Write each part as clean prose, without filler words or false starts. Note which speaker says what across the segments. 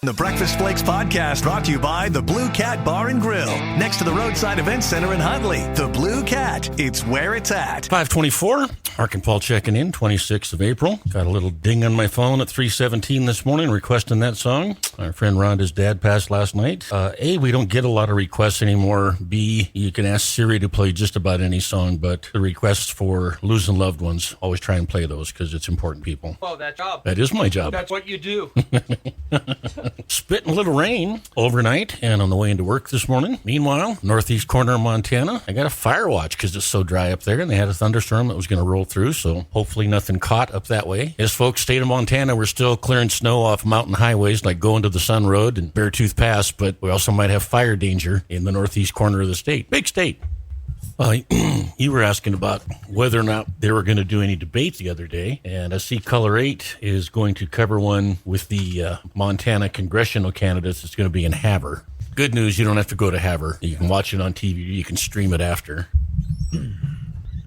Speaker 1: The Breakfast Flakes podcast brought to you by the Blue Cat Bar and Grill, next to the Roadside Event Center in Huntley. The Blue Cat, it's where it's at.
Speaker 2: 524, Mark and Paul checking in, 26th of April. Got a little ding on my phone at 3:17 this morning requesting that song. Our friend Rhonda's dad passed last night. A, we don't get a lot of requests anymore. B, you can ask Siri to play just about any song, but the requests for losing loved ones, always try and play those because it's important people.
Speaker 3: Oh, that job.
Speaker 2: That is my job.
Speaker 3: That's what you do.
Speaker 2: Spitting a little rain overnight and on the way into work this morning. Meanwhile, northeast corner of Montana, I got a fire watch because it's so dry up there, and they had a thunderstorm that was going to roll through, so hopefully nothing caught up that way. As folks, state of Montana, we're still clearing snow off mountain highways like going to the Sun Road and Beartooth Pass, but we also might have fire danger in the northeast corner of the state. Big state. You were asking about whether or not they were going to do any debate the other day, and I see Color 8 is going to cover one with the Montana congressional candidates. It's going to be in Havre. Good news, you don't have to go to Havre. You can watch it on TV. You can stream it after.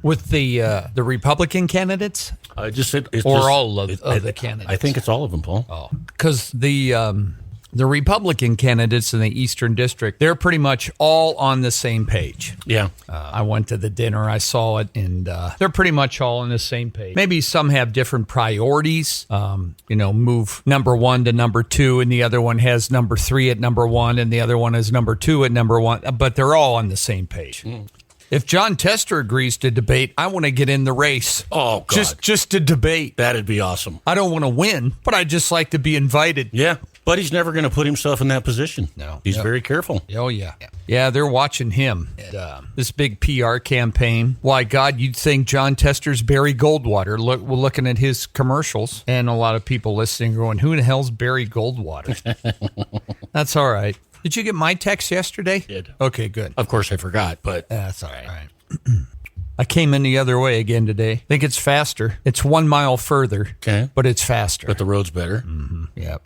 Speaker 4: With the Republican candidates?
Speaker 2: I just said... It's
Speaker 4: or
Speaker 2: just,
Speaker 4: all of the candidates?
Speaker 2: I think it's all of them, Paul.
Speaker 4: Oh, because the Republican candidates in the Eastern District, they're pretty much all on the same page.
Speaker 2: Yeah.
Speaker 4: I went to the dinner, I saw it, and they're pretty much all on the same page. Maybe some have different priorities, move number 1 to number 2, and the other one has number 3 at number 1, and the other one has number 2 at number 1, but they're all on the same page. If John Tester agrees to debate, I want to get in the race.
Speaker 2: Oh, God.
Speaker 4: Just to debate.
Speaker 2: That'd be awesome.
Speaker 4: I don't want to win, but I'd just like to be invited.
Speaker 2: Yeah. But he's never going to put himself in that position.
Speaker 4: No.
Speaker 2: He's very careful.
Speaker 4: Oh, yeah. Yeah, they're watching him. This big PR campaign. Why, God, you'd think John Tester's Barry Goldwater. We're looking at his commercials, and a lot of people listening going, who the hell's Barry Goldwater? That's all right. Did you get my text yesterday?
Speaker 2: Did.
Speaker 4: Okay, good.
Speaker 2: Of course I forgot, but...
Speaker 4: That's all right. I came in the other way again today. I think it's faster. It's 1 mile further,
Speaker 2: Okay.
Speaker 4: but it's faster.
Speaker 2: But the road's better.
Speaker 4: Yep.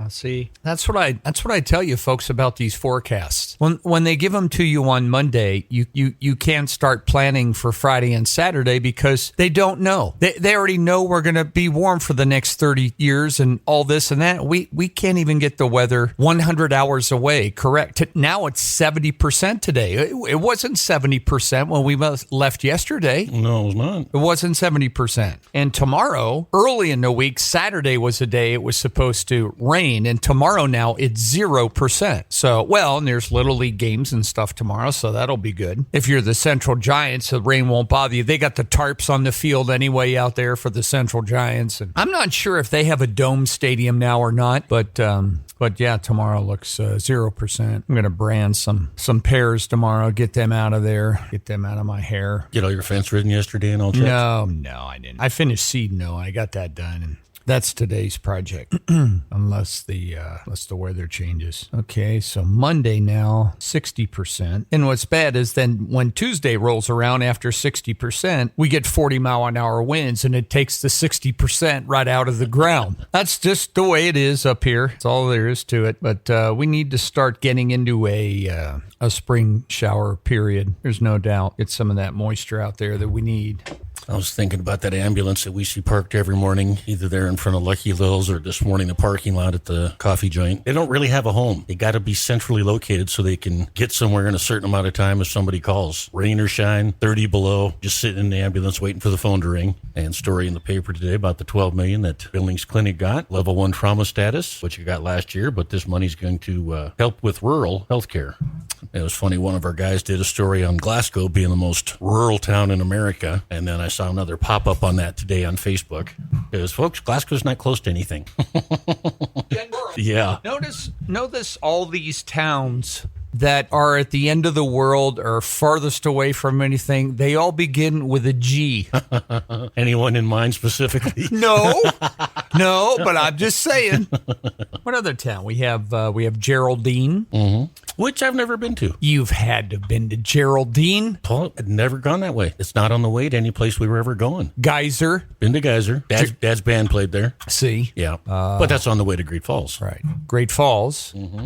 Speaker 4: See, that's what I tell you folks about these forecasts. When they give them to you on Monday, you can't start planning for Friday and Saturday because they don't know. They already know we're going to be warm for the next 30 years and all this and that. We can't even get the weather 100 hours away. Correct. Now it's 70% today. It wasn't 70% when we left yesterday.
Speaker 2: No, it was not.
Speaker 4: It wasn't 70%. And tomorrow, early in the week, Saturday was a day it was supposed to rain. And tomorrow now it's 0%. So, and there's Little League games and stuff tomorrow, so that'll be good. If you're the Central Giants, the rain won't bother you. They got the tarps on the field anyway out there for the Central Giants. And I'm not sure if they have a dome stadium now or not, but yeah, tomorrow looks 0%. I'm going to brand some pears tomorrow, get them out of there, get them out of my hair.
Speaker 2: Get all your fence ridden yesterday and all checked?
Speaker 4: No, I didn't. I finished seeding, though. I got that done, and that's today's project, unless the weather changes. Okay, so Monday now, 60%. And what's bad is then when Tuesday rolls around after 60%, we get 40-mile-an-hour winds, and it takes the 60% right out of the ground. That's just the way it is up here. That's all there is to it. But we need to start getting into a spring shower period. There's no doubt. Get some of that moisture out there that we need.
Speaker 2: I was thinking about that ambulance that we see parked every morning, either there in front of Lucky Lil's or this morning the parking lot at the coffee joint. They don't really have a home. They got to be centrally located so they can get somewhere in a certain amount of time if somebody calls. Rain or shine, 30 below, just sitting in the ambulance waiting for the phone to ring. And story in the paper today about the $12 million that Billings Clinic got, level 1 trauma status, which you got last year, but this money's going to help with rural health care. It was funny, one of our guys did a story on Glasgow being the most rural town in America, and then I saw another pop-up on that today on Facebook. Because, folks, Glasgow's not close to anything. Yeah.
Speaker 4: Notice all these towns that are at the end of the world or farthest away from anything, they all begin with a G.
Speaker 2: Anyone in mind specifically?
Speaker 4: No, but I'm just saying. What other town? We have Geraldine.
Speaker 2: Mm-hmm. Which I've never been to.
Speaker 4: You've had to have been to Geraldine.
Speaker 2: Paul, I'd never gone that way. It's not on the way to any place we were ever going.
Speaker 4: Geyser.
Speaker 2: Been to Geyser. Dad's band played there.
Speaker 4: See?
Speaker 2: Yeah. But that's on the way to Great Falls.
Speaker 4: Right. Great Falls.
Speaker 2: Mm-hmm.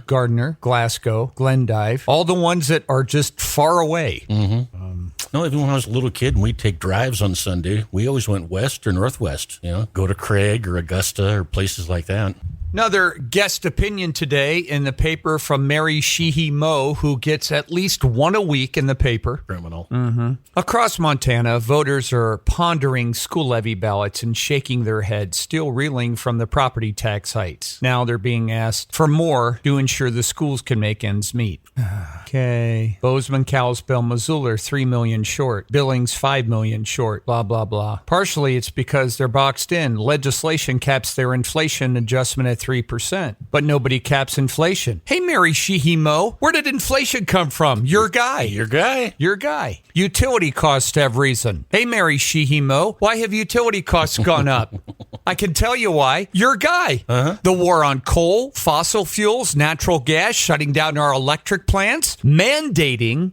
Speaker 2: Gardner.
Speaker 4: Glasgow. Glendive. All the ones that are just far away.
Speaker 2: Mm-hmm. No, even when I was a little kid and we'd take drives on Sunday, we always went west or northwest. Go to Craig or Augusta or places like that.
Speaker 4: Another guest opinion today in the paper from Mary Sheehy Moe, who gets at least one a week in the paper.
Speaker 2: Criminal.
Speaker 4: Across Montana, voters are pondering school levy ballots and shaking their heads, still reeling from the property tax hikes. Now they're being asked for more to ensure the schools can make ends meet. Okay. Bozeman, Kalispell, Missoula, 3 million short. Billings, 5 million short. Blah, blah, blah. Partially, it's because they're boxed in. Legislation caps their inflation adjustment at 3%, but nobody caps inflation. Hey, Mary Sheehy Moe, where did inflation come from? Your guy.
Speaker 2: Your guy.
Speaker 4: Your guy. Utility costs have risen. Hey, Mary Sheehy Moe, why have utility costs gone up? I can tell you why. Your guy. The war on coal, fossil fuels, natural gas, shutting down our electric plants, mandating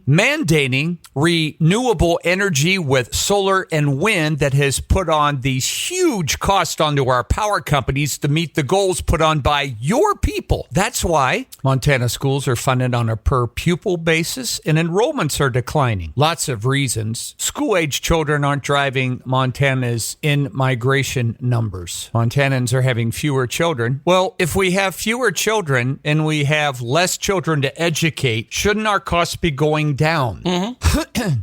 Speaker 4: renewable energy with solar and wind that has put on these huge costs onto our power companies to meet the goals put on by your people. That's why Montana schools are funded on a per pupil basis and enrollments are declining. Lots of reasons. School-age children aren't driving Montana's in-migration numbers. Montanans are having fewer children. Well, if we have fewer children and we have less children to educate, shouldn't our costs be going down?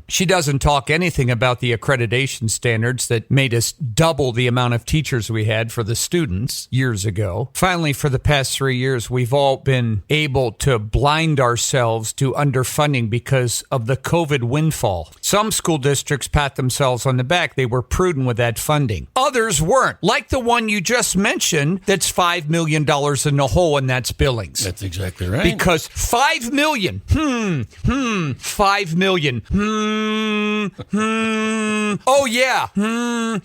Speaker 4: She doesn't talk anything about the accreditation standards that made us double the amount of teachers we had for the students years ago. Finally, for the past 3 years, we've all been able to blind ourselves to underfunding because of the COVID windfall. Some school districts pat themselves on the back. They were prudent with that funding. Others weren't, like the one you just mentioned that's $5 million in the hole, and that's Billings.
Speaker 2: That's exactly right.
Speaker 4: Because $5 million. $5 million. Oh, yeah.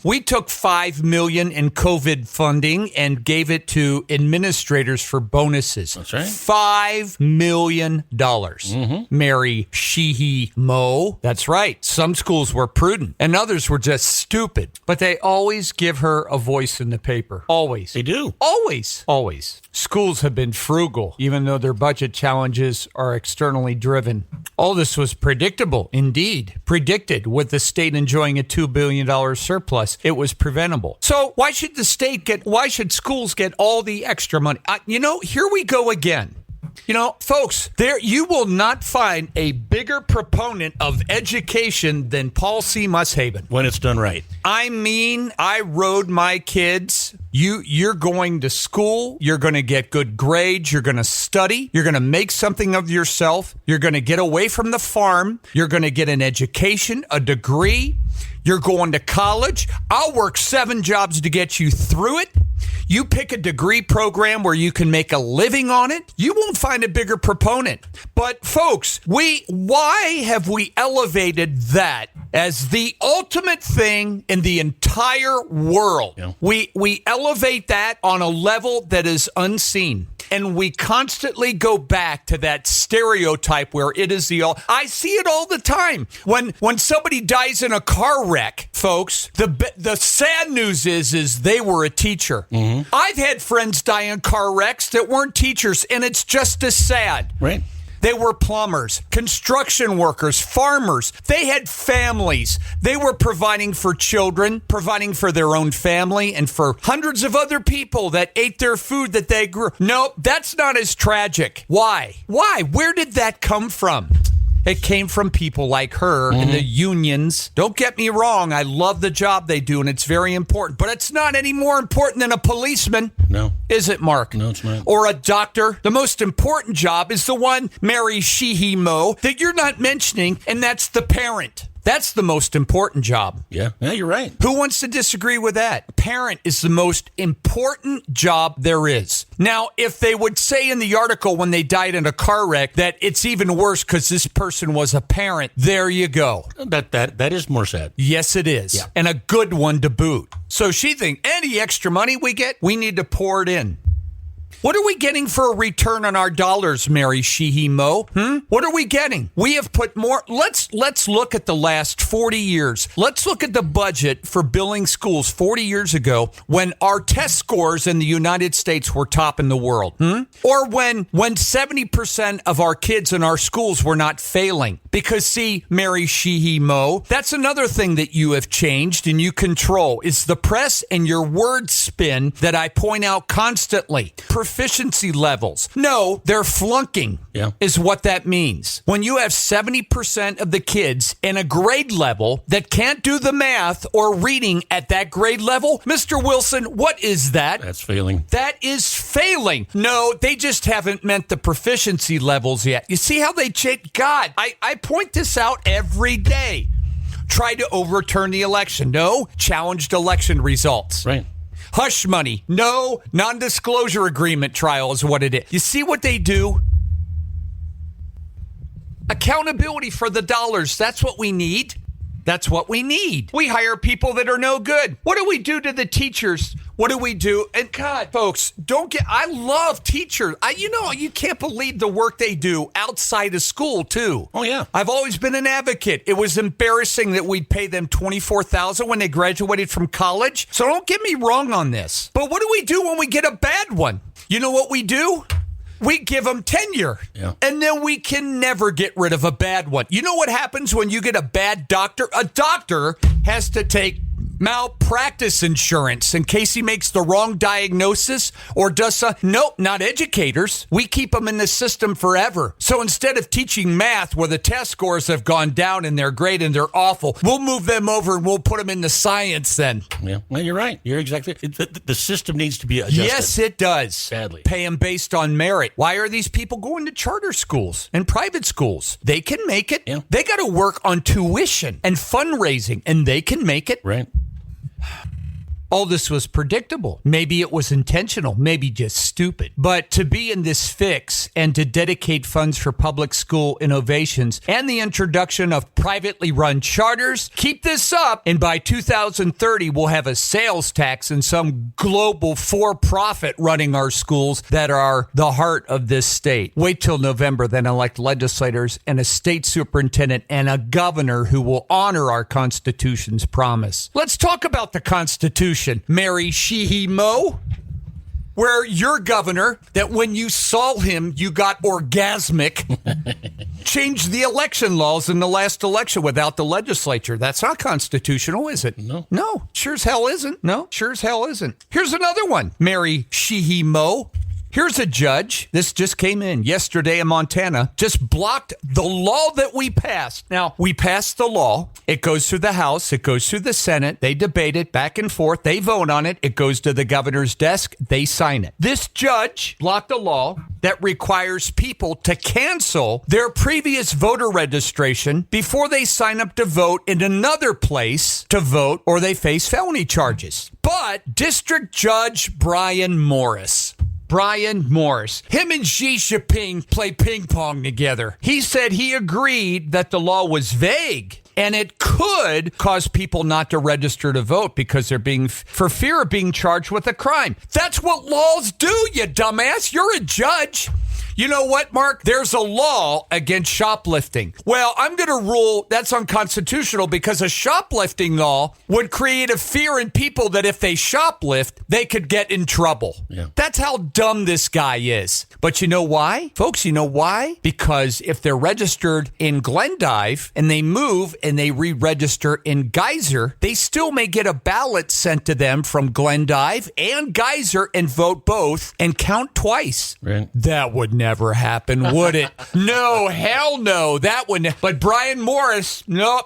Speaker 4: We took $5 million in COVID funding and gave it to administrators for bonuses.
Speaker 2: That's right.
Speaker 4: $5 million. Mary Sheehy Moe. That's right. Some schools were prudent and others were just stupid. But they always give her a voice in the paper. Always.
Speaker 2: They do.
Speaker 4: Always. Always. Schools have been frugal, even though their budget challenges are externally driven. All this was predictable, indeed. Predicted. With the state enjoying a $2 billion surplus, it was preventable. So why should schools get all the extra money? Here we go again. Folks, you will not find a bigger proponent of education than Paul C. Mushaven.
Speaker 2: When it's done right.
Speaker 4: I mean, I rode my kids. You're going to school. You're going to get good grades. You're going to study. You're going to make something of yourself. You're going to get away from the farm. You're going to get an education, a degree. You're going to college. I'll work 7 jobs to get you through it. You pick a degree program where you can make a living on it. You won't find a bigger proponent. But folks, why have we elevated that as the ultimate thing in the entire world?
Speaker 2: Yeah.
Speaker 4: We elevate that on a level that is unseen. And we constantly go back to that stereotype where it is I see it all the time. When somebody dies in a car wreck, folks, the sad news is they were a teacher. I've had friends die in car wrecks that weren't teachers, and it's just as sad.
Speaker 2: Right.
Speaker 4: They were plumbers, construction workers, farmers. They had families. They were providing for children, providing for their own family, and for hundreds of other people that ate their food that they grew. No, that's not as tragic. Why? Where did that come from? It came from people like her and the unions. Don't get me wrong. I love the job they do, and it's very important. But it's not any more important than a policeman.
Speaker 2: No.
Speaker 4: Is it, Mark?
Speaker 2: No, it's not.
Speaker 4: Or a doctor. The most important job is the one, Mary Sheehy Moe, that you're not mentioning, and that's the parent. That's the most important job.
Speaker 2: Yeah, you're right.
Speaker 4: Who wants to disagree with that? Parent is the most important job there is. Now, if they would say in the article when they died in a car wreck that it's even worse because this person was a parent, there you go.
Speaker 2: That is more sad.
Speaker 4: Yes, it is.
Speaker 2: Yeah.
Speaker 4: And a good one to boot. So she thinks any extra money we get, we need to pour it in. What are we getting for a return on our dollars, Mary Sheehy Moe? What are we getting? We have put more. Let's look at the last 40 years. Let's look at the budget for Billings schools 40 years ago when our test scores in the United States were top in the world. Or when 70% of our kids in our schools were not failing. Because see, Mary Sheehy Moe, that's another thing that you have changed and you control is the press and your word spin that I point out constantly. proficiency levels. No, they're flunking is what that means. When you have 70% of the kids in a grade level that can't do the math or reading at that grade level, Mr. Wilson, what is that?
Speaker 2: That's failing.
Speaker 4: That is failing. No, they just haven't met the proficiency levels yet. You see how they change? God, I point this out every day. Tried to overturn the election. No, challenged election results.
Speaker 2: Right.
Speaker 4: Hush money. No, non-disclosure agreement trial is what it is. You see what they do? Accountability for the dollars. That's what we need. That's what we need. We hire people that are no good. What do we do to the teachers? What do we do? And God, folks, I love teachers. You can't believe the work they do outside of school too.
Speaker 2: Oh yeah.
Speaker 4: I've always been an advocate. It was embarrassing that we'd pay them $24,000 when they graduated from college. So don't get me wrong on this. But what do we do when we get a bad one? You know what we do? We give them tenure, and then we can never get rid of a bad one. You know what happens when you get a bad doctor? A doctor has to take malpractice insurance in case he makes the wrong diagnosis or does nope, not educators. We keep them in the system forever. So instead of teaching math where the test scores have gone down and they're great and they're awful, we'll move them over and we'll put them into science then.
Speaker 2: Yeah, well, you're right. You're exactly the system needs to be adjusted.
Speaker 4: Yes, it does.
Speaker 2: Sadly.
Speaker 4: Pay them based on merit. Why are these people going to charter schools and private schools? They can make it.
Speaker 2: Yeah.
Speaker 4: They got to work on tuition and fundraising, and they can make it.
Speaker 2: Right.
Speaker 4: All this was predictable. Maybe it was intentional, maybe just stupid. But to be in this fix and to dedicate funds for public school innovations and the introduction of privately run charters, keep this up, and by 2030, we'll have a sales tax and some global for-profit running our schools that are the heart of this state. Wait till November, then elect legislators and a state superintendent and a governor who will honor our Constitution's promise. Let's talk about the Constitution. Mary Sheehy Mo, where your governor, that when you saw him, you got orgasmic, changed the election laws in the last election without the legislature. That's not constitutional, is it?
Speaker 2: No.
Speaker 4: No, sure as hell isn't. No, sure as hell isn't. Here's another one. Mary Sheehy Mo. Here's a judge, this just came in yesterday in Montana, just blocked the law that we passed. Now, we passed the law. It goes through the House. It goes through the Senate. They debate it back and forth. They vote on it. It goes to the governor's desk. They sign it. This judge blocked a law that requires people to cancel their previous voter registration before they sign up to vote in another place to vote, or they face felony charges. But District Judge Brian Morris, him and Xi Jinping play ping pong together. He said he agreed that the law was vague and it could cause people not to register to vote because they're for fear of being charged with a crime. That's what laws do, you dumbass. You're a judge. You know what, Mark? There's a law against shoplifting. Well, I'm going to rule that's unconstitutional because a shoplifting law would create a fear in people that if they shoplift, they could get in trouble.
Speaker 2: Yeah.
Speaker 4: That's how dumb this guy is. But you know why? Folks, you know why? Because if they're registered in Glendive and they move and they re-register in Geyser, they still may get a ballot sent to them from Glendive and Geyser and vote both and count twice.
Speaker 2: Right.
Speaker 4: That would never happen, would it? No, hell no. That wouldn't. But Brian Morris, no.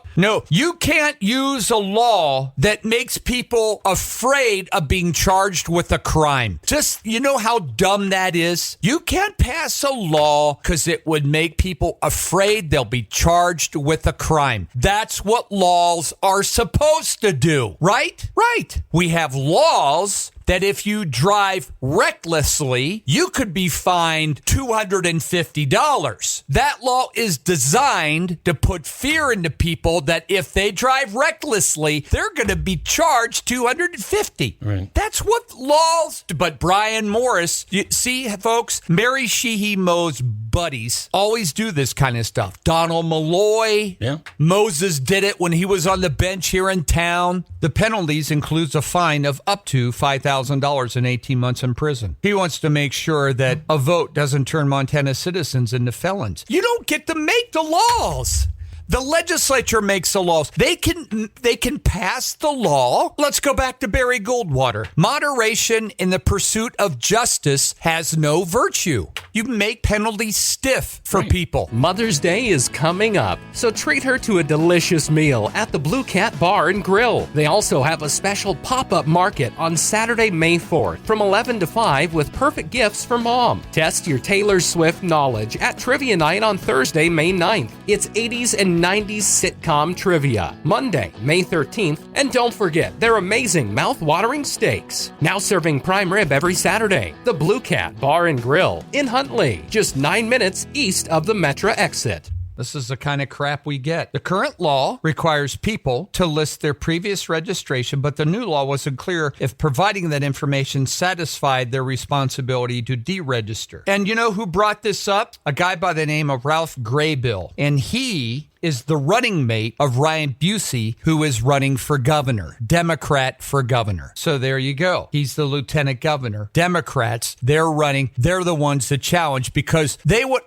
Speaker 4: You can't use a law that makes people afraid of being charged with a crime. Just, you know how dumb that is? You can't pass a law because it would make people afraid they'll be charged with a crime. That's what laws are supposed to do, right? Right. We have laws that if you drive recklessly, you could be fined $250. That law is designed to put fear into people that if they drive recklessly, they're going to be charged $250.
Speaker 2: Right.
Speaker 4: That's what laws do. But Brian Morris, you see, folks, Mary Sheehy Mo's buddies always do this kind of stuff. Donald Malloy, Moses did it when he was on the bench here in town. The penalties includes a fine of up to $5,000 and 18 months in prison. He wants to make sure that a vote doesn't turn Montana citizens into felons. You don't get to make the laws. The legislature makes the laws. They can pass the law. Let's go back to Barry Goldwater. Moderation in the pursuit of justice has no virtue. You make penalties stiff for people.
Speaker 3: Mother's Day is coming up, so treat her to a delicious meal at the Blue Cat Bar and Grill. They also have a special pop-up market on Saturday, May 4th from 11 to 5 with perfect gifts for mom. Test your Taylor Swift knowledge at Trivia Night on Thursday, May 9th. It's 80s and 90s sitcom trivia. Monday, May 13th. And don't forget their amazing mouth-watering steaks. Now serving prime rib every Saturday. The Blue Cat Bar and Grill in Huntley, just 9 minutes east of the Metra exit.
Speaker 4: This is the kind of crap we get. The current law requires people to list their previous registration, but the new law wasn't clear if providing that information satisfied their responsibility to deregister. And you know who brought this up? A guy by the name of Ralph Graybill. And he is the running mate of Ryan Busey, who is running for governor, Democrat for governor. So there you go. He's the lieutenant governor. Democrats, they're running. They're the ones that challenge because they don't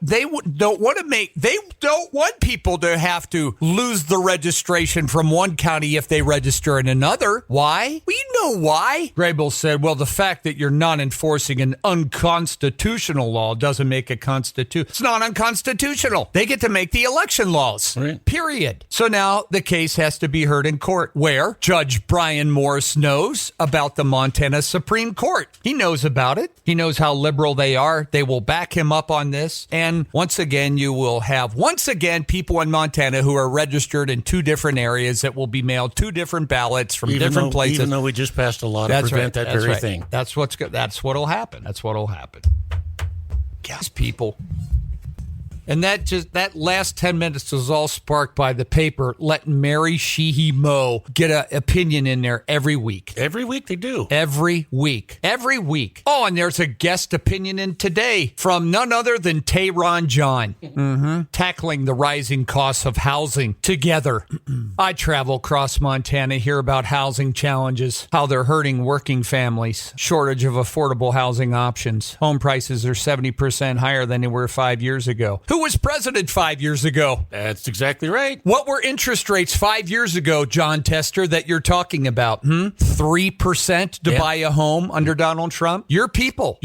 Speaker 4: want people to have to lose the registration from one county if they register in another. Why? Well, you know why. Graybill said, well, the fact that you're not enforcing an unconstitutional law doesn't make it constitutional. It's not unconstitutional. They get to make the election laws.
Speaker 2: Right.
Speaker 4: Period. So now the case has to be heard in court, where Judge Brian Morris knows about the Montana Supreme Court. He knows about it. He knows how liberal they are. They will back him up on this. And once again, you will have, people in Montana who are registered in two different areas that will be mailed two different ballots from different places.
Speaker 2: Even though we just passed a law to prevent that very thing.
Speaker 4: That's what'll happen. That's what'll happen. Guys, people. And that last 10 minutes was all sparked by the paper letting Mary Sheehy Moe get an opinion in there every week.
Speaker 2: Every week they do.
Speaker 4: Every week. Oh, and there's a guest opinion in today from none other than Tehran John. Tackling the rising costs of housing together. I travel across Montana, hear about housing challenges, how they're hurting working families, shortage of affordable housing options. Home prices are 70% higher than they were 5 years ago. Who was president 5 years ago?
Speaker 2: That's exactly right.
Speaker 4: What were interest rates 5 years ago, John Tester, that you're talking about? 3% to buy a home under Donald Trump? Your people,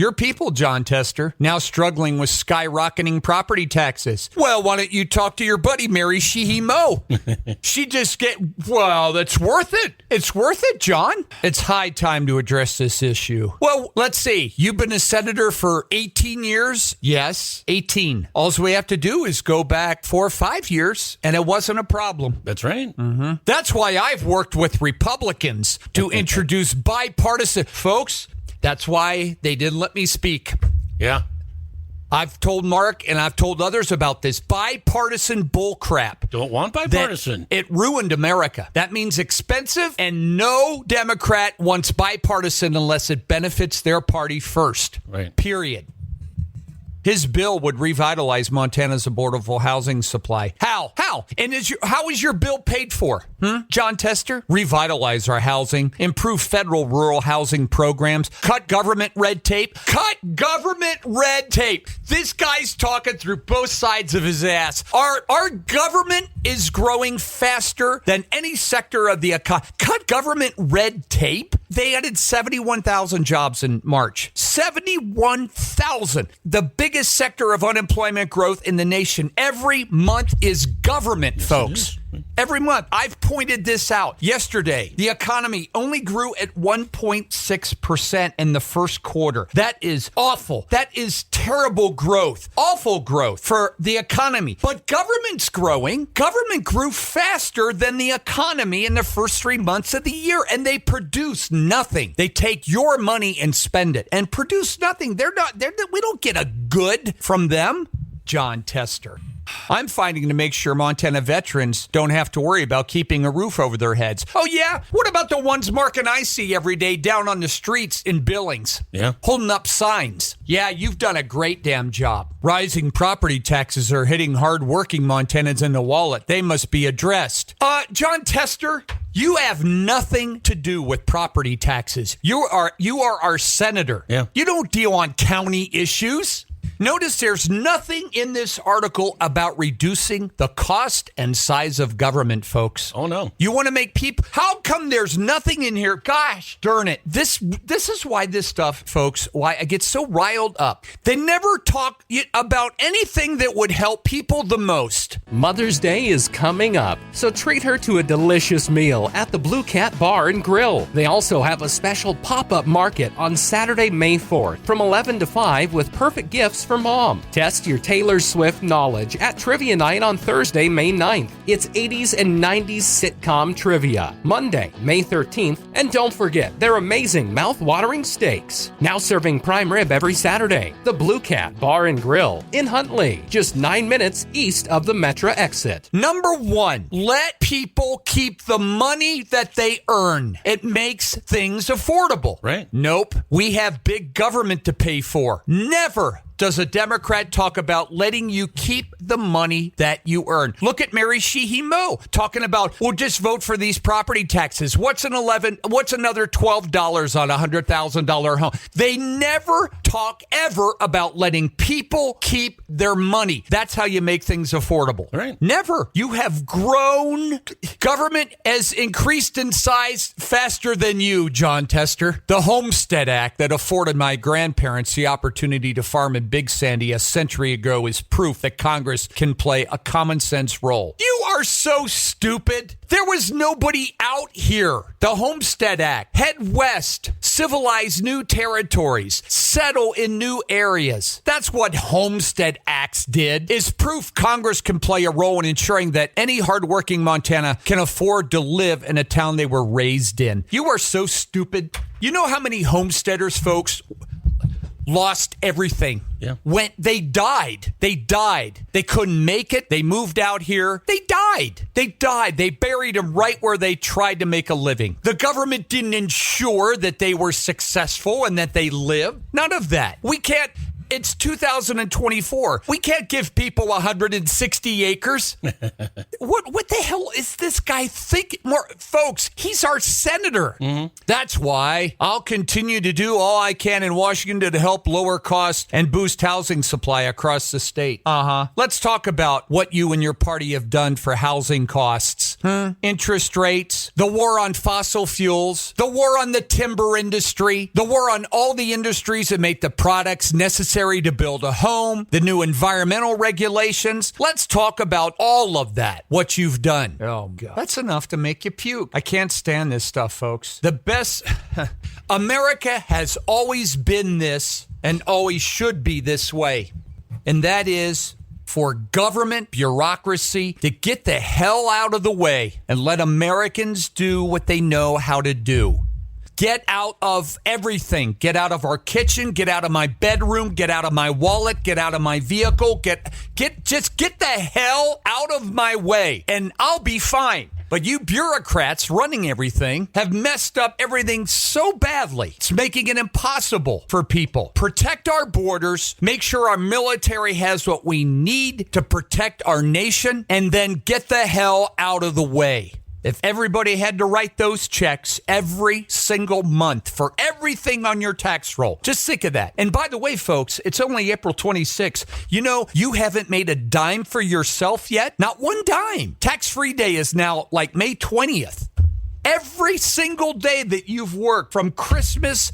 Speaker 4: John Tester, now struggling with skyrocketing property taxes. Well, why don't you talk to your buddy, Mary Sheehy Moe? That's worth it. It's worth it, John. It's high time to address this issue. Well, let's see. You've been a senator for 18 years? Yes, 18. All we have to do is go back 4 or 5 years, and it wasn't a problem.
Speaker 2: That's right.
Speaker 4: That's why I've worked with Republicans to introduce bipartisan. Folks, that's why they didn't let me speak.
Speaker 2: Yeah.
Speaker 4: I've told Mark and I've told others about this bipartisan bullcrap.
Speaker 2: Don't want bipartisan.
Speaker 4: It ruined America. That means expensive, and no Democrat wants bipartisan unless it benefits their party first.
Speaker 2: Right.
Speaker 4: Period. His bill would revitalize Montana's affordable housing supply. How? And how is your bill paid for? John Tester? Revitalize our housing, improve federal rural housing programs, cut government red tape. This guy's talking through both sides of his ass. Our government is growing faster than any sector of the economy. Cut government red tape? They added 71,000 jobs in March. 71,000. The biggest sector of unemployment growth in the nation every month is government, folks. Every month. I've pointed this out. Yesterday, the economy only grew at 1.6% in the first quarter. That is awful. That is terrible growth. Awful growth for the economy. But government's growing. Government grew faster than the economy in the first 3 months of the year, and they produce nothing. They take your money and spend it and produce nothing. We don't get a good from them. John Tester. I'm fighting to make sure Montana veterans don't have to worry about keeping a roof over their heads. Oh, yeah? What about the ones Mark and I see every day down on the streets in Billings?
Speaker 2: Yeah.
Speaker 4: Holding up signs. Yeah, you've done a great damn job. Rising property taxes are hitting hard-working Montanans in the wallet. They must be addressed. John Tester, you have nothing to do with property taxes. You are our senator.
Speaker 2: Yeah.
Speaker 4: You don't deal on county issues. Notice there's nothing in this article about reducing the cost and size of government, folks.
Speaker 2: Oh, no.
Speaker 4: You want to make people... How come there's nothing in here? Gosh, darn it. This is why this stuff, folks, why I get so riled up. They never talk about anything that would help people the most.
Speaker 3: Mother's Day is coming up, so treat her to a delicious meal at the Blue Cat Bar and Grill. They also have a special pop-up market on Saturday, May 4th from 11 to 5 with perfect gifts for mom. Test your Taylor Swift knowledge at Trivia Night on Thursday, May 9th. It's 80s and 90s sitcom trivia. Monday, May 13th. And don't forget their amazing mouth-watering steaks. Now serving prime rib every Saturday. The Blue Cat Bar and Grill in Huntley, just 9 minutes east of the Metra exit.
Speaker 4: Number one, let people keep the money that they earn. It makes things affordable.
Speaker 2: Right.
Speaker 4: Nope. We have big government to pay for. Never does a Democrat talk about letting you keep the money that you earn. Look at Mary Sheehy Moe talking about, well, just vote for these property taxes. What's another $12 on a $100,000 home? They never talk ever about letting people keep their money. That's how you make things affordable.
Speaker 2: Right.
Speaker 4: Never. You have grown. Government has increased in size faster than you, John Tester. The Homestead Act that afforded my grandparents the opportunity to farm in Big Sandy a century ago is proof that Congress can play a common sense role. You are so stupid. There was nobody out here. The Homestead Act. Head west. Civilize new territories. Settle in new areas. That's what Homestead Acts did. Is proof Congress can play a role in ensuring that any hardworking Montana can afford to live in a town they were raised in. You are so stupid. You know how many homesteaders, folks, lost everything.
Speaker 2: Yeah.
Speaker 4: When they died. They couldn't make it. They moved out here. They died. They buried them right where they tried to make a living. The government didn't ensure that they were successful and that they lived. None of that. It's 2024. We can't give people 160 acres. What the hell is this guy thinking? Folks, he's our senator. Mm-hmm. That's why I'll continue to do all I can in Washington to help lower costs and boost housing supply across the state. Let's talk about what you and your party have done for housing costs. Interest rates, the war on fossil fuels, the war on the timber industry, the war on all the industries that make the products necessary to build a home, the new environmental regulations. Let's talk about all of that, what you've done. Oh, God. That's enough to make you puke. I can't stand this stuff, folks. The best... America has always been this and always should be this way. And that is for government bureaucracy to get the hell out of the way and let Americans do what they know how to do. Get out of everything. Get out of our kitchen. Get out of my bedroom. Get out of my wallet. Get out of my vehicle. Just get the hell out of my way and I'll be fine. But you bureaucrats running everything have messed up everything so badly. It's making it impossible for people. Protect our borders. Make sure our military has what we need to protect our nation. And then get the hell out of the way. If everybody had to write those checks every single month for everything on your tax roll, just think of that. And by the way, folks, it's only April 26th. You know, you haven't made a dime for yourself yet. Not one dime. Tax-free day is now like May 20th. Every single day that you've worked from Christmas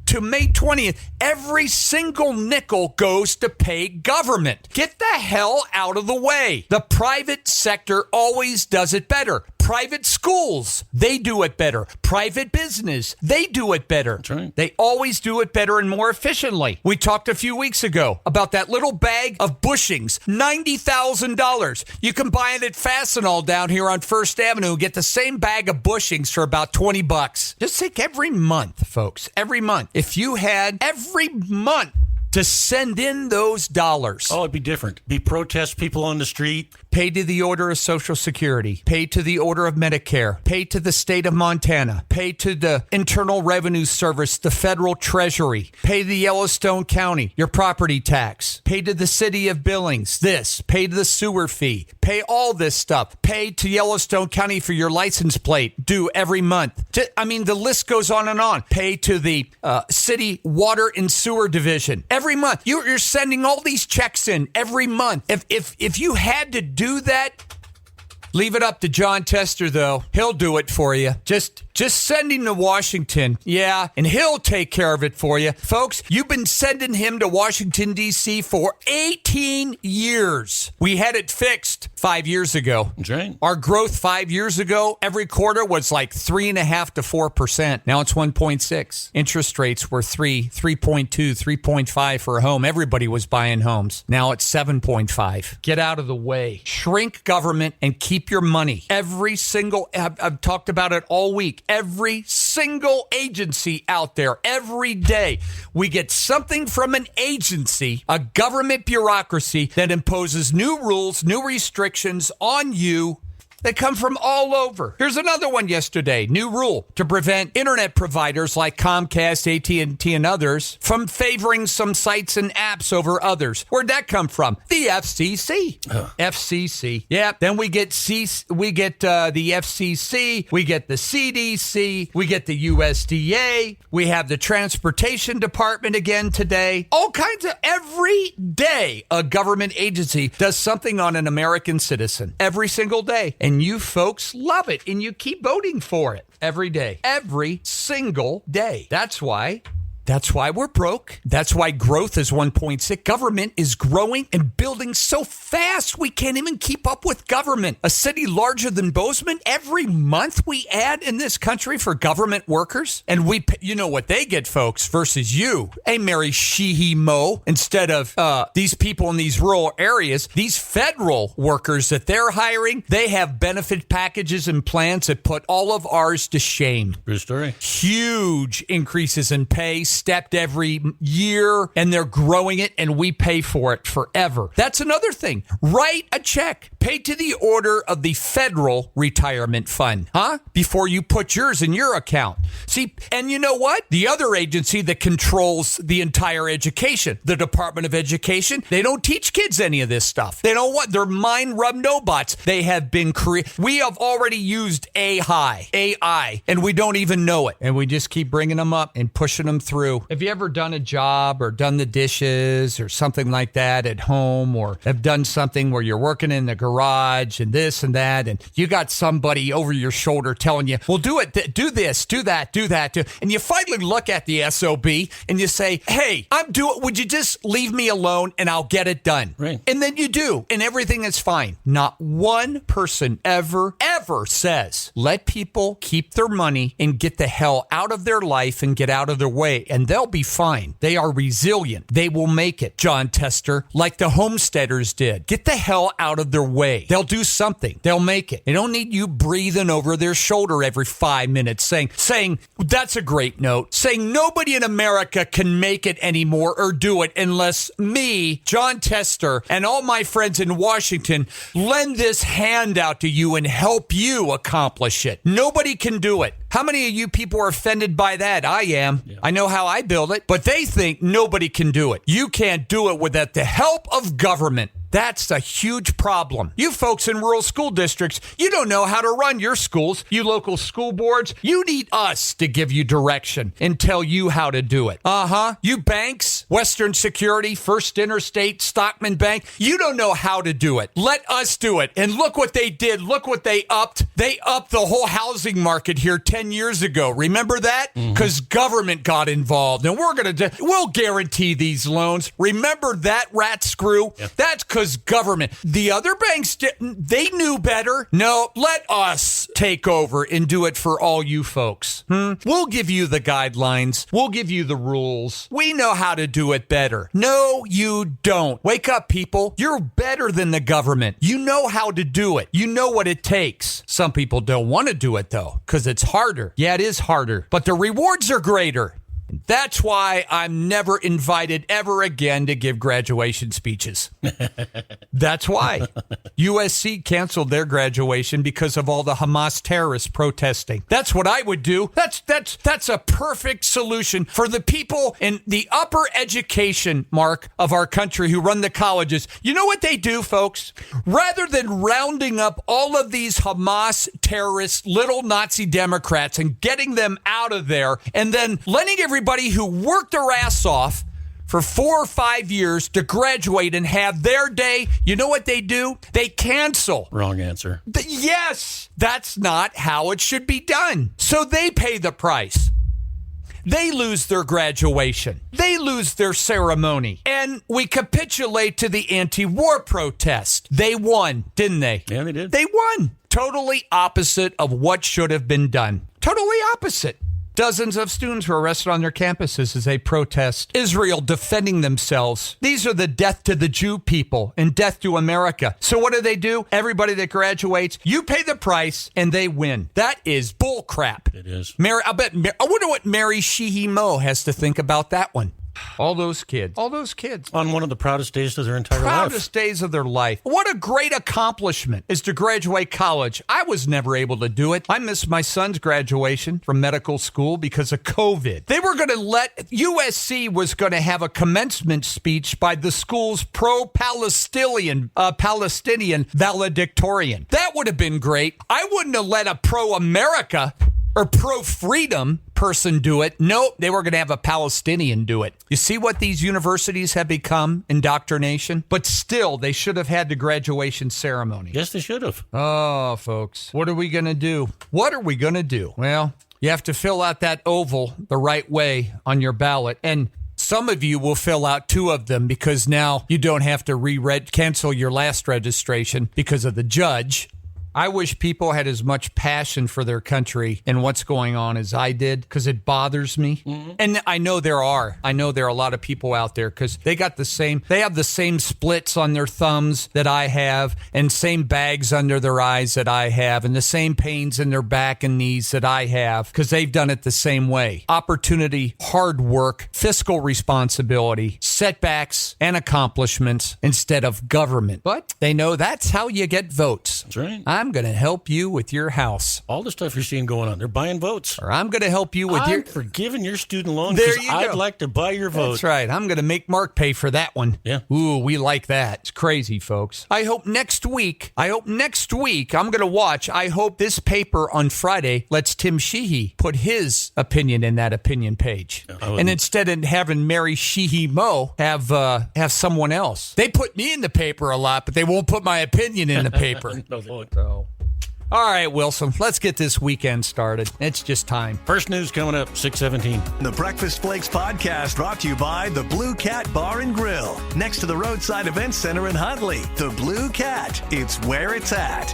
Speaker 4: to May 20th, every single nickel goes to pay government. Get the hell out of the way. The private sector always does it better. Private schools, they do it better. Private business, they do it better.
Speaker 2: That's right.
Speaker 4: They always do it better and more efficiently. We talked a few weeks ago about that little bag of bushings, $90,000. You can buy it at Fastenal down here on First Avenue and get the same bag of bushings for about $20. Just think every month, folks, every month. If you had every month to send in those dollars.
Speaker 2: Oh, it'd be different. Be protest people on the street.
Speaker 4: Pay to the order of Social Security. Pay to the order of Medicare. Pay to the state of Montana. Pay to the Internal Revenue Service, the federal treasury. Pay the Yellowstone County, your property tax. Pay to the city of Billings, this. Pay to the sewer fee. Pay all this stuff. Pay to Yellowstone County for your license plate, due every month. The list goes on and on. Pay to the city water and sewer division every month. You're sending all these checks in every month. If you had to do that, leave it up to John Tester, though. He'll do it for you. Just send him to Washington. Yeah, and he'll take care of it for you. Folks, you've been sending him to Washington, D.C. for 18 years. We had it fixed 5 years ago.
Speaker 2: That's right.
Speaker 4: Our growth 5 years ago, every quarter was like 3.5% to 4%. Now it's 1.6. Interest rates were 3.2, 3.5 for a home. Everybody was buying homes. Now it's 7.5. Get out of the way. Shrink government and keep your money. I've talked about it all week. Every single agency out there, every day, we get something from an agency, a government bureaucracy that imposes new rules, new restrictions on you. They come from all over. Here's another one yesterday. New rule to prevent internet providers like Comcast, AT&T, and others from favoring some sites and apps over others. Where'd that come from? The FCC. FCC. Yeah. Then we get the FCC. We get the CDC. We get the USDA. We have the Transportation Department again today. All kinds of, every day a government agency does something on an American citizen. Every single day. And you folks love it, and you keep voting for it every day. Every single day. That's why we're broke. That's why growth is 1.6. Government is growing and building so fast we can't even keep up with government. A city larger than Bozeman, every month we add in this country for government workers. And you know what they get, folks, versus you. Hey, Mary Sheehy Mo, instead of these people in these rural areas, these federal workers that they're hiring, they have benefit packages and plans that put all of ours to shame.
Speaker 2: True story.
Speaker 4: Huge increases in pay, stepped every year, and they're growing it, and we pay for it forever. That's another thing. Write a check. Pay to the order of the Federal Retirement Fund, before you put yours in your account. See, and you know what? The other agency that controls the entire education, the Department of Education, they don't teach kids any of this stuff. They don't want, they're mind-rub nobots. They have been we have already used AI, and we don't even know it. And we just keep bringing them up and pushing them through. Have you ever done a job or done the dishes or something like that at home, or have done something where you're working in the garage and this and that, and you got somebody over your shoulder telling you, well, do it, do this, do that, and you finally look at the SOB and you say, hey, would you just leave me alone and I'll get it done?
Speaker 2: Right.
Speaker 4: And then you do, and everything is fine. Not one person ever says, let people keep their money and get the hell out of their life and get out of their way, and they'll be fine. They are resilient. They will make it, John Tester, like the homesteaders did. Get the hell out of their way. They'll do something. They'll make it. They don't need you breathing over their shoulder every 5 minutes saying, that's a great note, saying nobody in America can make it anymore or do it unless me, John Tester, and all my friends in Washington lend this hand out to you and help you accomplish it. Nobody can do it. How many of you people are offended by that? I am. Yeah. I know how I build it, but they think nobody can do it. You can't do it without the help of government. That's a huge problem. You folks in rural school districts, you don't know how to run your schools. You local school boards, you need us to give you direction and tell you how to do it. You banks, Western Security, First Interstate, Stockman Bank, you don't know how to do it. Let us do it. And look what they did. Look what they upped. They upped the whole housing market here 10 years ago. Remember that? Because government got involved. And we'll guarantee these loans. Remember that rat screw? Yep. That's because government. The other banks didn't. They knew better. No, let us take over and do it for all you folks. We'll give you the guidelines. We'll give you the rules. We know how to do it better. No, you don't. Wake up, people. You're better than the government. You know how to do it. You know what it takes. Some people don't want to do it, though, because it's harder. Yeah, it is harder, but the rewards are greater. That's why I'm never invited ever again to give graduation speeches. That's why. USC canceled their graduation because of all the Hamas terrorists protesting. That's what I would do. That's a perfect solution for the people in the upper education, Mark, of our country who run the colleges. You know what they do, folks? Rather than rounding up all of these Hamas terrorists, little Nazi Democrats, and getting them out of there, and then letting everybody who worked their ass off for 4 or 5 years to graduate and have their day, you know what they do? They cancel.
Speaker 2: Wrong answer.
Speaker 4: Yes, that's not how it should be done. So they pay the price. They lose their graduation. They lose their ceremony. And we capitulate to the anti-war protest. They won, didn't they?
Speaker 2: Yeah, they did.
Speaker 4: They won. Totally opposite of what should have been done. Totally opposite. Dozens of students were arrested on their campuses as they protest Israel defending themselves. These are the death to the Jew people and death to America. So what do? Everybody that graduates, you pay the price and they win. That is bull crap.
Speaker 2: It is.
Speaker 4: I wonder what Mary Sheehy Mo has to think about that one. All those kids.
Speaker 2: On one of the proudest days of their entire
Speaker 4: Proudest days of their life. What a great accomplishment is to graduate college. I was never able to do it. I missed my son's graduation from medical school because of COVID. They were going to USC was going to have a commencement speech by the school's pro-Palestinian valedictorian. That would have been great. I wouldn't have let a pro-America or pro-freedom person do it. Nope, they were going to have a Palestinian do it. You see what these universities have become? Indoctrination. But still, they should have had the graduation ceremony.
Speaker 2: Yes, they should have.
Speaker 4: Oh, folks, what are we going to do? Well, you have to fill out that oval the right way on your ballot. And some of you will fill out 2 of them because now you don't have to cancel your last registration because of the judge. I wish people had as much passion for their country and what's going on as I did, because it bothers me. Mm-hmm. And I know there are a lot of people out there because they have the same splits on their thumbs that I have, and same bags under their eyes that I have, and the same pains in their back and knees that I have, because they've done it the same way. Opportunity, hard work, fiscal responsibility, setbacks, and accomplishments instead of government. But they know that's how you get votes.
Speaker 2: That's right.
Speaker 4: I'm going to help you with your house.
Speaker 2: All the stuff you're seeing going on, they're buying votes.
Speaker 4: Or I'm going to help you with
Speaker 2: I'm forgiving your student loan.
Speaker 4: There you go.
Speaker 2: I'd like to buy your vote.
Speaker 4: That's right. I'm going to make Mark pay for that one.
Speaker 2: Yeah.
Speaker 4: Ooh, we like that. It's crazy, folks. I hope next week I'm going to watch. I hope this paper on Friday lets Tim Sheehy put his opinion in that opinion page. And instead of having Mary Sheehy Mo have someone else. They put me in the paper a lot, but they won't put my opinion in the paper.
Speaker 2: No, they won't.
Speaker 4: All right, Wilson, let's get this weekend started. It's just time.
Speaker 2: First news coming up, 6:17.
Speaker 1: The Breakfast Flakes podcast brought to you by the Blue Cat Bar and Grill, next to the Roadside Events Center in Huntley. The Blue Cat, it's where it's at.